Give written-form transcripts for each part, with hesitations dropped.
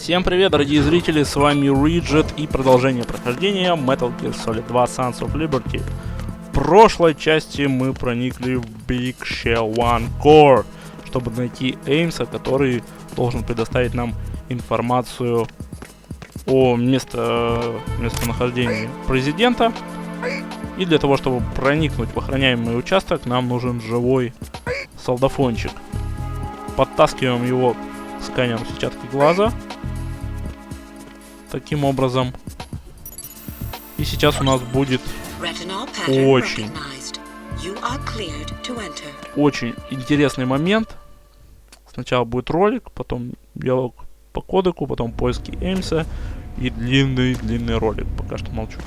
Всем привет, дорогие зрители, с вами Риджет и продолжение прохождения Metal Gear Solid 2 Sons of Liberty. В прошлой части мы проникли в Big Shell One Core, чтобы найти Эймса, который должен предоставить нам информацию о местонахождении президента. И для того, чтобы проникнуть в охраняемый участок, нам нужен живой солдафончик. Подтаскиваем его сканером сетчатки глаза. Таким образом. И сейчас у нас будет очень интересный момент. Сначала будет ролик, потом диалог по кодеку, потом поиски Эймса и длинный ролик. Пока что молчу.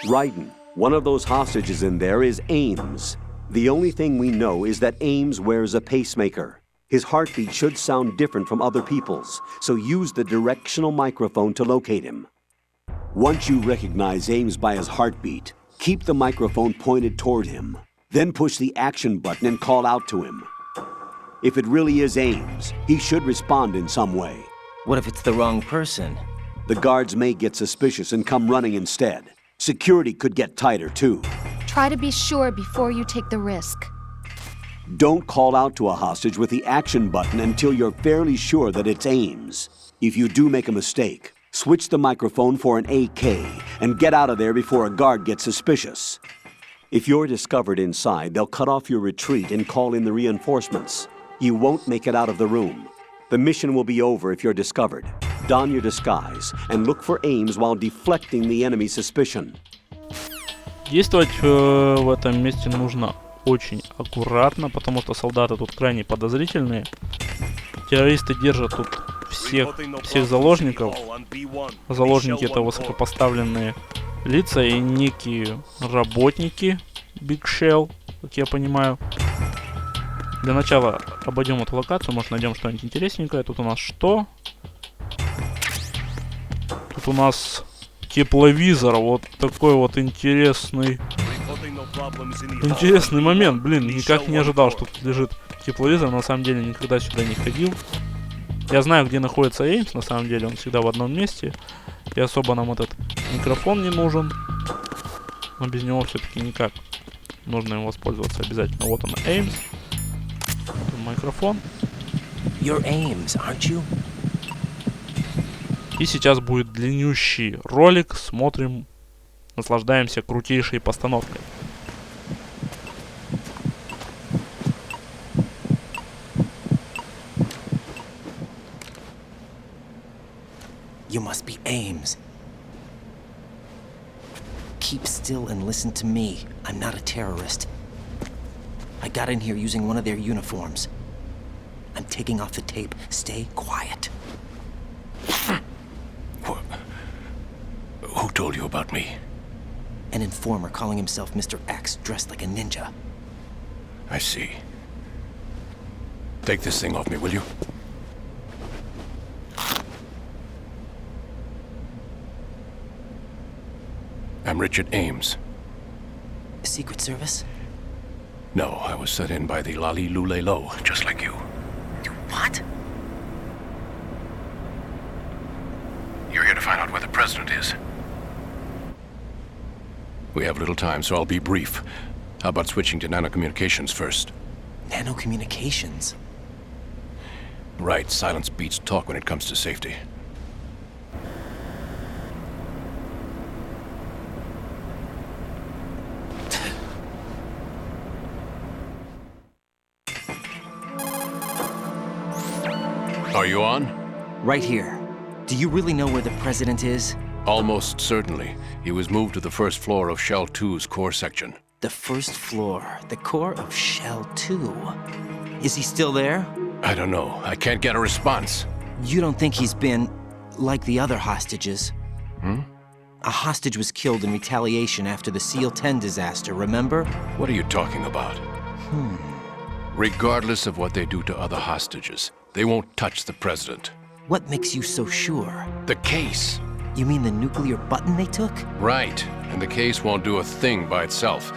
Rayden, one of those hostages in there is Ames. The only thing we know is that Ames wears a pacemaker. His heartbeat should sound different from other people's, so use the directional microphone to locate him. Once you recognize Ames by his heartbeat, keep the microphone pointed toward him. Then push the action button and call out to him. If it really is Ames, he should respond in some way. What if it's the wrong person? The guards may get suspicious and come running instead. Security could get tighter, too. Try to be sure before you take the risk. Don't call out to a hostage with the action button until you're fairly sure that it's Ames. If you do make a mistake, switch the microphone for an AK and get out of there before a guard gets suspicious. If you're discovered inside, they'll cut off your retreat and call in the reinforcements. You won't make it out of the room. The mission will be over if you're discovered. Don your disguise and look for Ames while deflecting the enemy's suspicion. Действовать в этом месте нужно очень аккуратно, потому что солдаты тут крайне подозрительные. Террористы держат тут всех заложников. Заложники — это высокопоставленные лица и некие работники Big Shell, как я понимаю. Для начала обойдем эту локацию, может найдем что-нибудь интересненькое. Тут у нас что? Тут у нас тепловизор. Вот такой вот интересный момент. Блин, никак не ожидал, что тут лежит тепловизор. На самом деле никогда сюда не ходил. Я знаю, где находится Эймс. На самом деле он всегда в одном месте. И особо нам этот микрофон не нужен. Но без него все-таки никак. Нужно им воспользоваться обязательно. Вот он, Эймс. Микрофон. You're Ames, aren't you? И сейчас будет длиннющий ролик. Смотрим, наслаждаемся крутейшей постановкой. You must be Ames. Keep still and listen to me. I'm not a terrorist. I got in here using one of their uniforms. I'm taking off the tape. Stay quiet. Who told you about me? An informer calling himself Mr. X, dressed like a ninja. I see. Take this thing off me, will you? I'm Richard Ames. Secret Service? No, I was sent in by the Lali Lule Lo, just like you. What? You're here to find out where the president is. We have little time, so I'll be brief. How about switching to nanocommunications first? Nanocommunications? Right, silence beats talk when it comes to safety. Are you on? Right here. Do you really know where the president is? Almost certainly. He was moved to the first floor of Shell 2's core section. The first floor, the core of Shell 2. Is he still there? I don't know. I can't get a response. You don't think he's been like the other hostages? Hmm? A hostage was killed in retaliation after the SEAL 10 disaster, remember? What are you talking about? Regardless of what they do to other hostages, they won't touch the president. What makes you so sure? The case. You mean the nuclear button they took? Right. And the case won't do a thing by itself.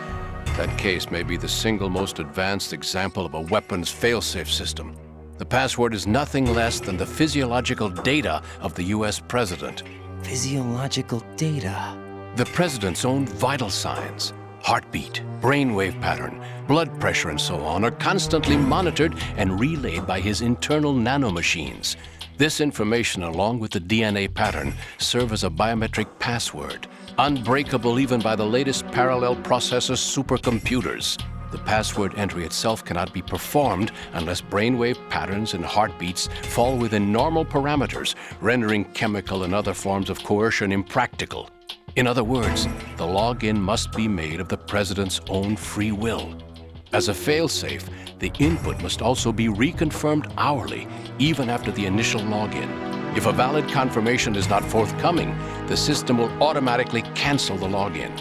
That case may be the single most advanced example of a weapons failsafe system. The password is nothing less than the physiological data of the US president. Physiological data? The president's own vital signs, heartbeat, brainwave pattern, blood pressure and so on are constantly monitored and relayed by his internal nanomachines. This information, along with the DNA pattern, serve as a biometric password, unbreakable even by the latest parallel processor supercomputers. The password entry itself cannot be performed unless brainwave patterns and heartbeats fall within normal parameters, rendering chemical and other forms of coercion impractical. In other words, the login must be made of the president's own free will. As a failsafe, the input must also be reconfirmed hourly, even after the initial login. If a valid confirmation is not forthcoming, the system will automatically cancel the login.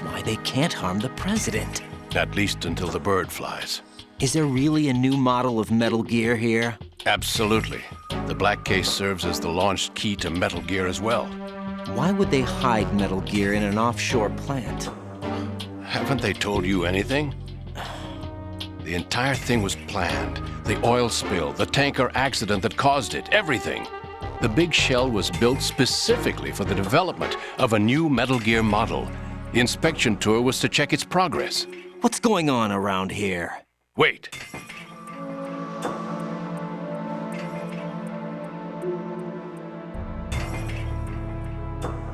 Why, they can't harm the president. At least until the bird flies. Is there really a new model of Metal Gear here? Absolutely. The black case serves as the launch key to Metal Gear as well. Why would they hide Metal Gear in an offshore plant? Haven't they told you anything? The entire thing was planned. The oil spill, the tanker accident that caused it, everything. The big shell was built specifically for the development of a new Metal Gear model. The inspection tour was to check its progress. What's going on around here? Wait.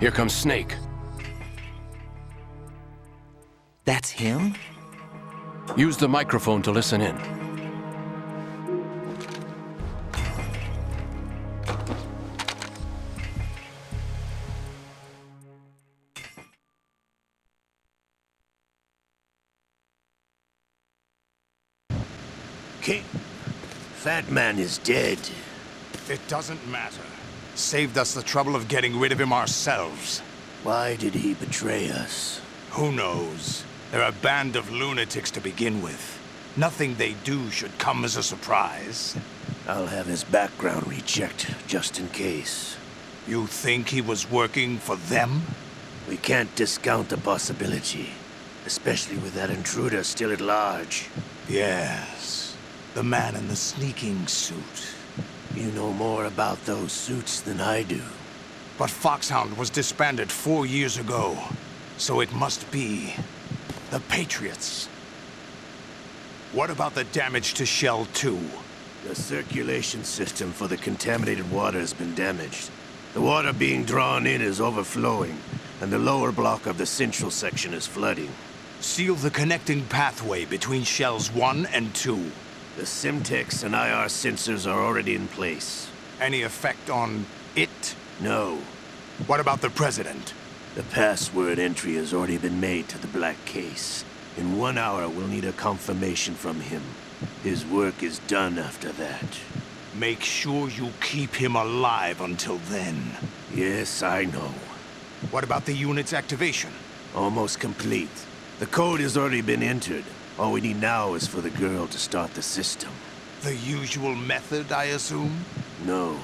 Here comes Snake. That's him? Use the microphone to listen in. King, Fat Man is dead. It doesn't matter. Saved us the trouble of getting rid of him ourselves. Why did he betray us? Who knows? They're a band of lunatics to begin with. Nothing they do should come as a surprise. I'll have his background rechecked, just in case. You think he was working for them? We can't discount the possibility, especially with that intruder still at large. Yes. The man in the sneaking suit. You know more about those suits than I do. But Foxhound was disbanded 4 years ago, so it must be the Patriots. What about the damage to Shell 2? The circulation system for the contaminated water has been damaged. The water being drawn in is overflowing, and the lower block of the central section is flooding. Seal the connecting pathway between Shells 1 and 2. The Simtex and IR sensors are already in place. Any effect on it? No. What about the President? The password entry has already been made to the black case. In 1 hour, we'll need a confirmation from him. His work is done after that. Make sure you keep him alive until then. Yes, I know. What about the unit's activation? Almost complete. The code has already been entered. All we need now is for the girl to start the system. The usual method, I assume? No.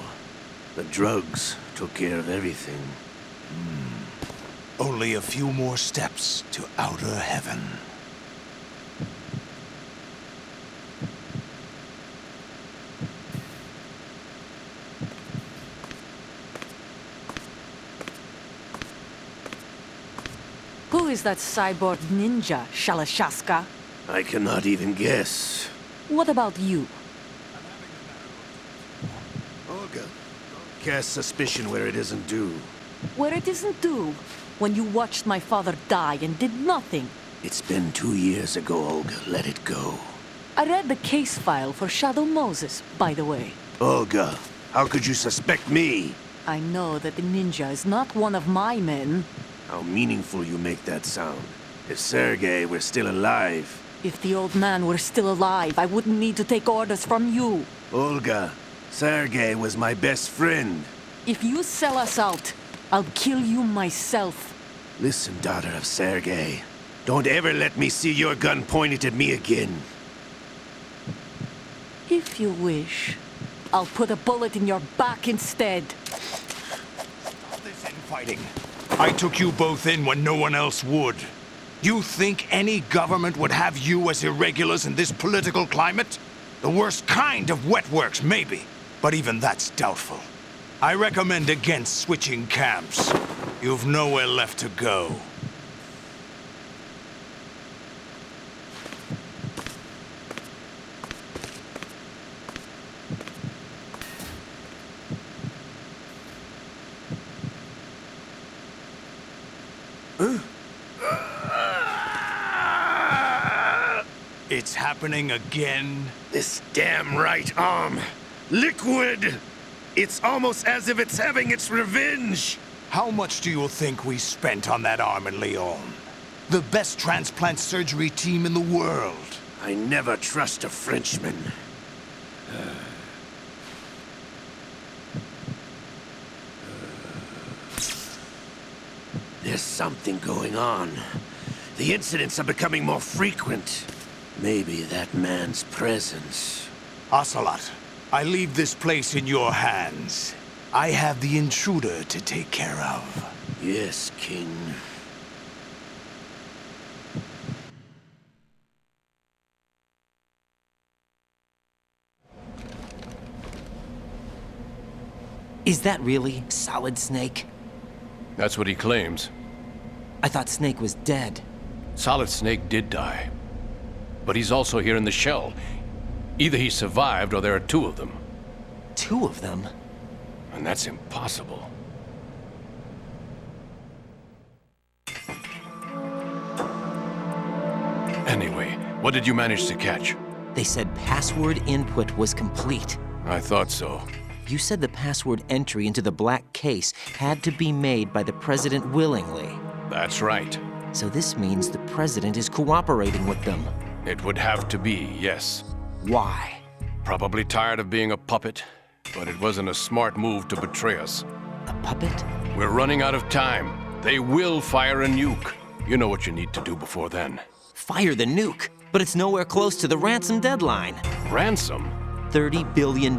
The drugs took care of everything. Only a few more steps to outer heaven. Who is that cyborg ninja, Shalashaska? I cannot even guess. What about you? Olga, cast suspicion where it isn't due. Where it isn't due, when you watched my father die and did nothing. It's been 2 years ago, Olga. Let it go. I read the case file for Shadow Moses, by the way. Olga, how could you suspect me? I know that the ninja is not one of my men. How meaningful you make that sound. If Sergei were still alive, If the old man were still alive, I wouldn't need to take orders from you. Olga, Sergei was my best friend. If you sell us out, I'll kill you myself. Listen, daughter of Sergei. Don't ever let me see your gun pointed at me again. If you wish, I'll put a bullet in your back instead. Stop this infighting. I took you both in when no one else would. You think any government would have you as irregulars in this political climate? The worst kind of wet works, maybe. But even that's doubtful. I recommend against switching camps. You've nowhere left to go. It's happening again? This damn right arm. Liquid! It's almost as if it's having its revenge. How much do you think we spent on that arm in Lyon? The best transplant surgery team in the world. I never trust a Frenchman. There's something going on. The incidents are becoming more frequent. Maybe that man's presence. Ocelot, I leave this place in your hands. I have the intruder to take care of. Yes, King. Is that really Solid Snake? That's what he claims. I thought Snake was dead. Solid Snake did die. But he's also here in the shell. Either he survived or there are two of them. Two of them? And that's impossible. Anyway, what did you manage to catch? They said password input was complete. I thought so. You said the password entry into the black case had to be made by the president willingly. That's right. So this means the president is cooperating with them. It would have to be, yes. Why? Probably tired of being a puppet, but it wasn't a smart move to betray us. A puppet? We're running out of time. They will fire a nuke. You know what you need to do before then. Fire the nuke, but it's nowhere close to the ransom deadline. Ransom? $30 billion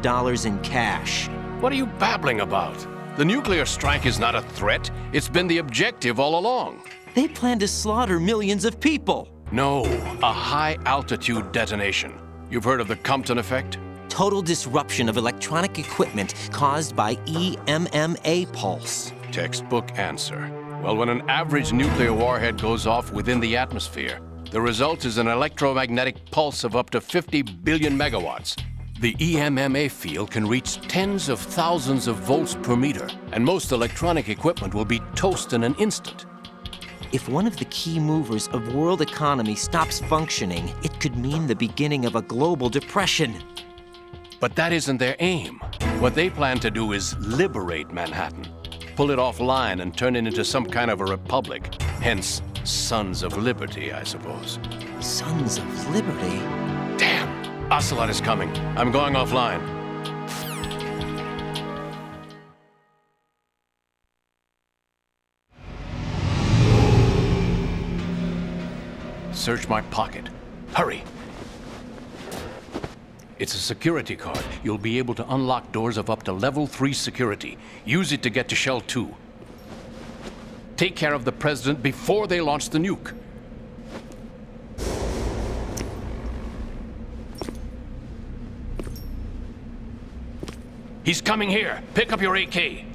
in cash. What are you babbling about? The nuclear strike is not a threat. It's been the objective all along. They plan to slaughter millions of people. No, a high-altitude detonation. You've heard of the Compton effect? Total disruption of electronic equipment caused by EMMA pulse. Textbook answer. Well, when an average nuclear warhead goes off within the atmosphere, the result is an electromagnetic pulse of up to 50 billion megawatts. The EMMA field can reach tens of thousands of volts per meter, and most electronic equipment will be toast in an instant. If one of the key movers of world economy stops functioning, it could mean the beginning of a global depression. But that isn't their aim. What they plan to do is liberate Manhattan, pull it offline and turn it into some kind of a republic. Hence, Sons of Liberty, I suppose. Sons of Liberty? Damn! Ocelot is coming. I'm going offline. Search my pocket. Hurry! It's a security card. You'll be able to unlock doors of up to level 3 security. Use it to get to Shell 2. Take care of the president before they launch the nuke. He's coming here. Pick up your AK.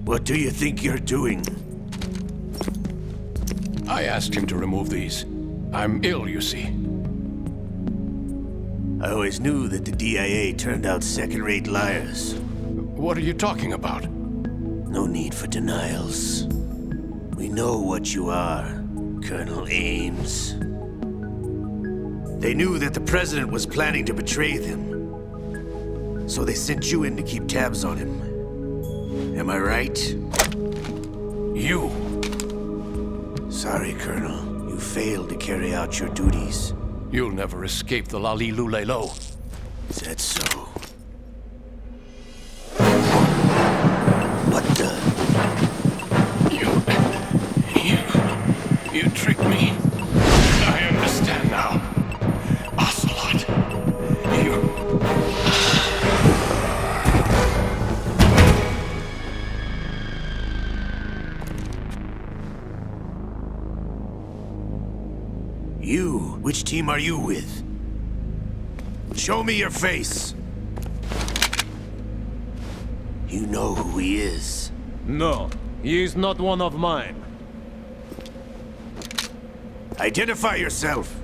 What do you think you're doing? I asked him to remove these. I'm ill, you see. I always knew that the DIA turned out second-rate liars. What are you talking about? No need for denials. We know what you are, Colonel Ames. They knew that the president was planning to betray them, so they sent you in to keep tabs on him. Am I right? You. Sorry, Colonel. You failed to carry out your duties. You'll never escape the Lali-Lulelo. Is that so? What the? You tricked me. I understand now. Ocelot. You? Which team are you with? Show me your face. You know who he is. No, he is not one of mine. Identify yourself.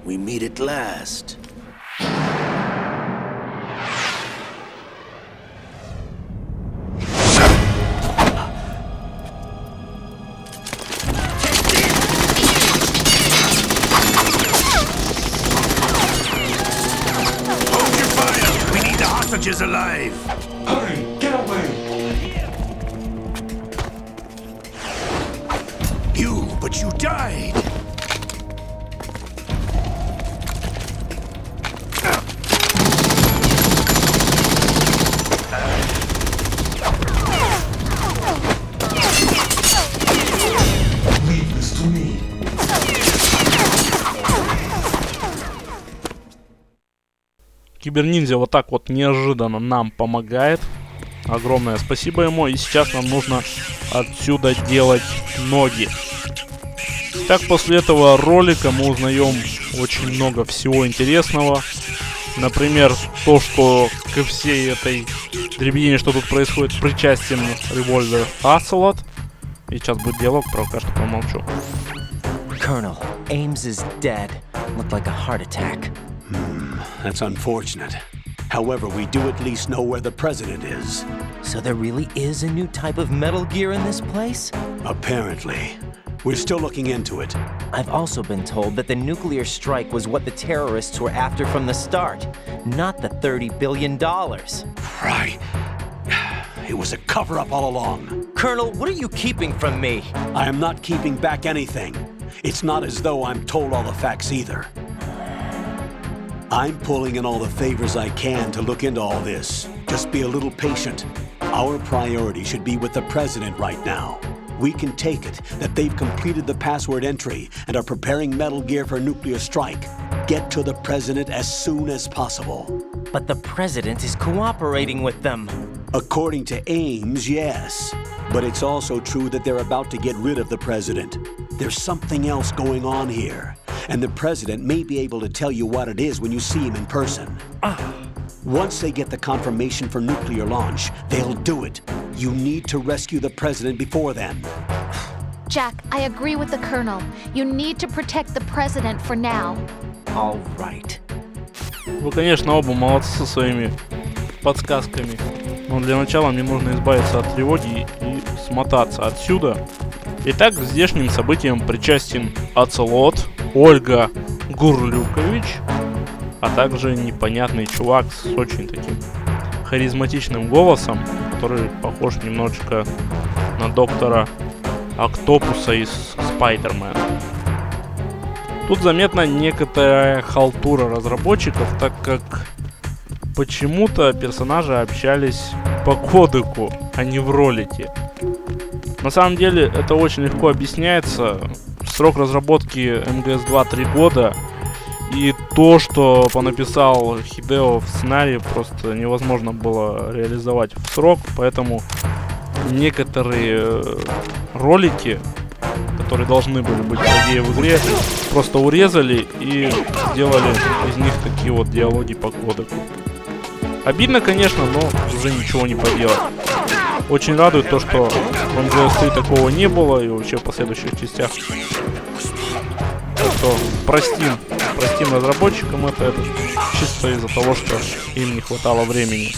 We meet at last. Hold your fire! We need the hostages alive! Hurry, get away! But you died! Leave this to me. Киберниндзя вот так вот неожиданно нам помогает. Огромное спасибо ему. И сейчас нам нужно отсюда делать ноги. Так, после этого ролика мы узнаем очень много всего интересного. Например, то, что ко всей этой дребедине, что тут происходит, причастен револьвер Оцелот. И сейчас будет диалог, пока что помолчу. Colonel, Ames is dead. Looked like a heart attack. That's unfortunate. However, we do at least know where the president is. So there really is a new type of Metal Gear in this place? Apparently. We're still looking into it. I've also been told that the nuclear strike was what the terrorists were after from the start, not the $30 billion. Right. It was a cover-up all along. Colonel, what are you keeping from me? I am not keeping back anything. It's not as though I'm told all the facts either. I'm pulling in all the favors I can to look into all this. Just be a little patient. Our priority should be with the president right now. We can take it that they've completed the password entry and are preparing Metal Gear for nuclear strike. Get to the president as soon as possible. But the president is cooperating with them. According to Ames, yes. But it's also true that they're about to get rid of the president. There's something else going on here. And the president may be able to tell you what it is when you see him in person. Once they get the confirmation for nuclear launch, they'll do it. You need to rescue the president before then. Jack, I agree with the Colonel. You need to protect the president for now. All right. Вы, конечно, оба молодцы со своими подсказками. Но для начала мне нужно избавиться от тревоги и смотаться отсюда. Итак, к здешним событиям причастен Оцелот, Ольга Гурлюкович, а также непонятный чувак с очень таким харизматичным голосом, который похож немножечко на доктора Октопуса из Спайдермена. Тут заметна некоторая халтура разработчиков, так как почему-то персонажи общались по кодеку, а не в ролике. На самом деле это очень легко объясняется. Срок разработки МГС-2 3 года. И то, что понаписал Хидео в сценарии, просто невозможно было реализовать в срок. Поэтому некоторые ролики, которые должны были быть, по идее, в игре, просто урезали и сделали из них такие вот диалоги по кодеку. Обидно, конечно, но уже ничего не поделать. Очень радует то, что в МГС-3 такого не было и вообще в последующих частях. Так что простим разработчикам это чисто из-за того, что им не хватало времени.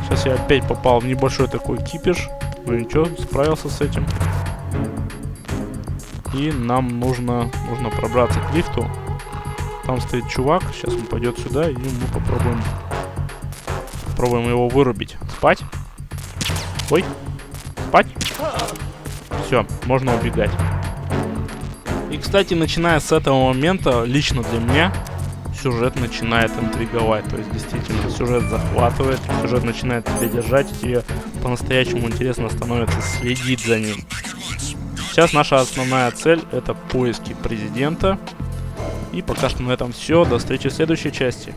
Сейчас я опять попал в небольшой такой кипиш. Ну ничего, справился с этим. И нам нужно пробраться к лифту. Там стоит чувак. Сейчас он пойдет сюда, и мы попробуем его вырубить. Спать. Ой. Спать. Все, можно убегать. И, кстати, начиная с этого момента, лично для меня, сюжет начинает интриговать. То есть, действительно, сюжет захватывает, сюжет начинает тебя держать, и тебе по-настоящему интересно становится следить за ним. Сейчас наша основная цель — это поиски президента. И пока что на этом все. До встречи в следующей части.